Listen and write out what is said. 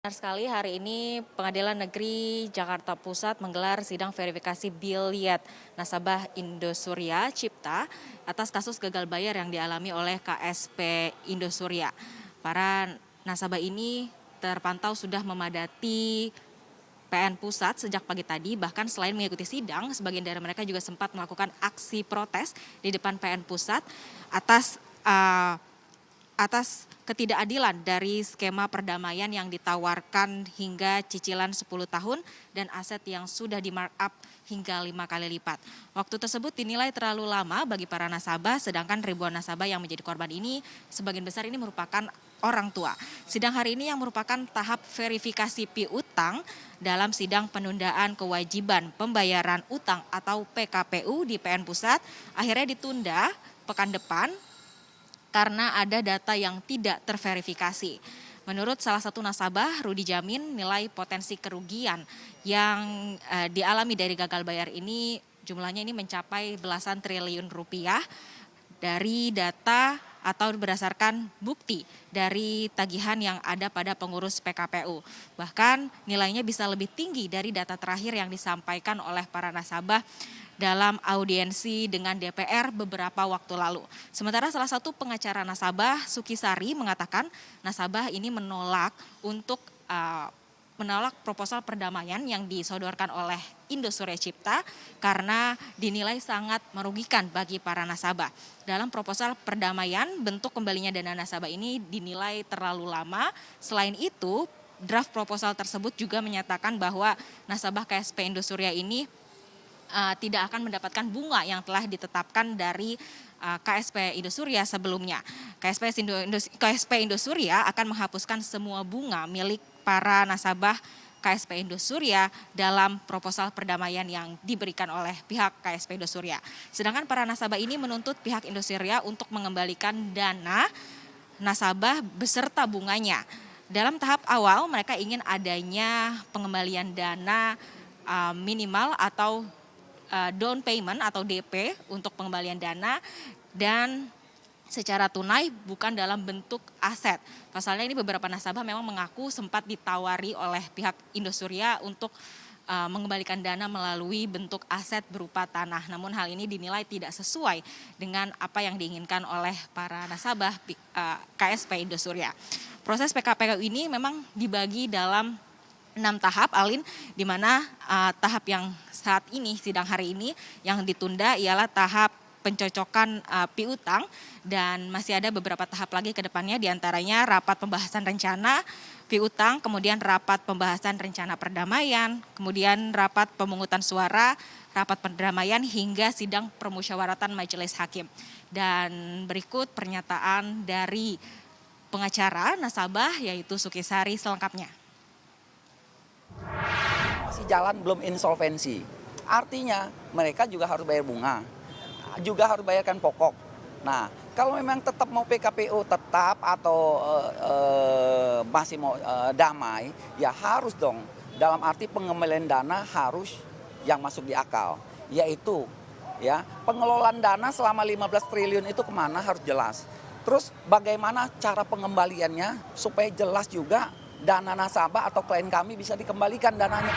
Benar sekali, hari ini Pengadilan Negeri Jakarta Pusat menggelar sidang verifikasi biliet nasabah Indosuria Cipta atas kasus gagal bayar yang dialami oleh KSP Indosuria. Para nasabah ini terpantau sudah memadati PN Pusat sejak pagi tadi, bahkan selain mengikuti sidang, sebagian dari mereka juga sempat melakukan aksi protes di depan PN Pusat atas ketidakadilan dari skema perdamaian yang ditawarkan hingga cicilan 10 tahun dan aset yang sudah di markup hingga 5 kali lipat. Waktu tersebut dinilai terlalu lama bagi para nasabah, sedangkan ribuan nasabah yang menjadi korban ini sebagian besar ini merupakan orang tua. Sidang hari ini yang merupakan tahap verifikasi piutang dalam sidang penundaan kewajiban pembayaran utang atau PKPU di PN Pusat akhirnya ditunda pekan depan karena ada data yang tidak terverifikasi. Menurut salah satu nasabah, Rudi Jamin, nilai potensi kerugian yang dialami dari gagal bayar ini jumlahnya ini mencapai belasan triliun rupiah dari data atau berdasarkan bukti dari tagihan yang ada pada pengurus PKPU. Bahkan nilainya bisa lebih tinggi dari data terakhir yang disampaikan oleh para nasabah dalam audiensi dengan DPR beberapa waktu lalu. Sementara salah satu pengacara nasabah, Sukisari, mengatakan nasabah ini menolak proposal perdamaian yang disodorkan oleh Indosuria Cipta karena dinilai sangat merugikan bagi para nasabah. Dalam proposal perdamaian, bentuk kembalinya dana nasabah ini dinilai terlalu lama. Selain itu, draft proposal tersebut juga menyatakan bahwa nasabah KSP Indosuria ini tidak akan mendapatkan bunga yang telah ditetapkan dari KSP Indosuria sebelumnya. KSP Indosuria akan menghapuskan semua bunga milik para nasabah KSP Indosuria dalam proposal perdamaian yang diberikan oleh pihak KSP Indosuria. Sedangkan para nasabah ini menuntut pihak Indosuria untuk mengembalikan dana nasabah beserta bunganya. Dalam tahap awal mereka ingin adanya pengembalian dana minimal atau down payment atau DP untuk pengembalian dana dan secara tunai bukan dalam bentuk aset. Pasalnya ini beberapa nasabah memang mengaku sempat ditawari oleh pihak Indosuria untuk mengembalikan dana melalui bentuk aset berupa tanah. Namun hal ini dinilai tidak sesuai dengan apa yang diinginkan oleh para nasabah KSP Indosuria. Proses PKPU ini memang dibagi dalam 6 tahap, Alin, di mana tahap yang saat ini, sidang hari ini yang ditunda ialah tahap pencocokan piutang dan masih ada beberapa tahap lagi ke depannya, diantaranya rapat pembahasan rencana piutang, kemudian rapat pembahasan rencana perdamaian, kemudian rapat pemungutan suara, rapat perdamaian hingga sidang permusyawaratan majelis hakim. Dan berikut pernyataan dari pengacara nasabah yaitu Sukisari selengkapnya. Masih jalan belum insolvensi. Artinya mereka juga harus bayar bunga, juga harus bayarkan pokok. Nah, kalau memang tetap mau PKPU tetap atau masih mau damai, ya harus dong. Dalam arti pengembalian dana harus yang masuk di akal, yaitu ya pengelolaan dana selama 15 triliun itu kemana harus jelas. Terus bagaimana cara pengembaliannya supaya jelas juga dana nasabah atau klien kami bisa dikembalikan dananya.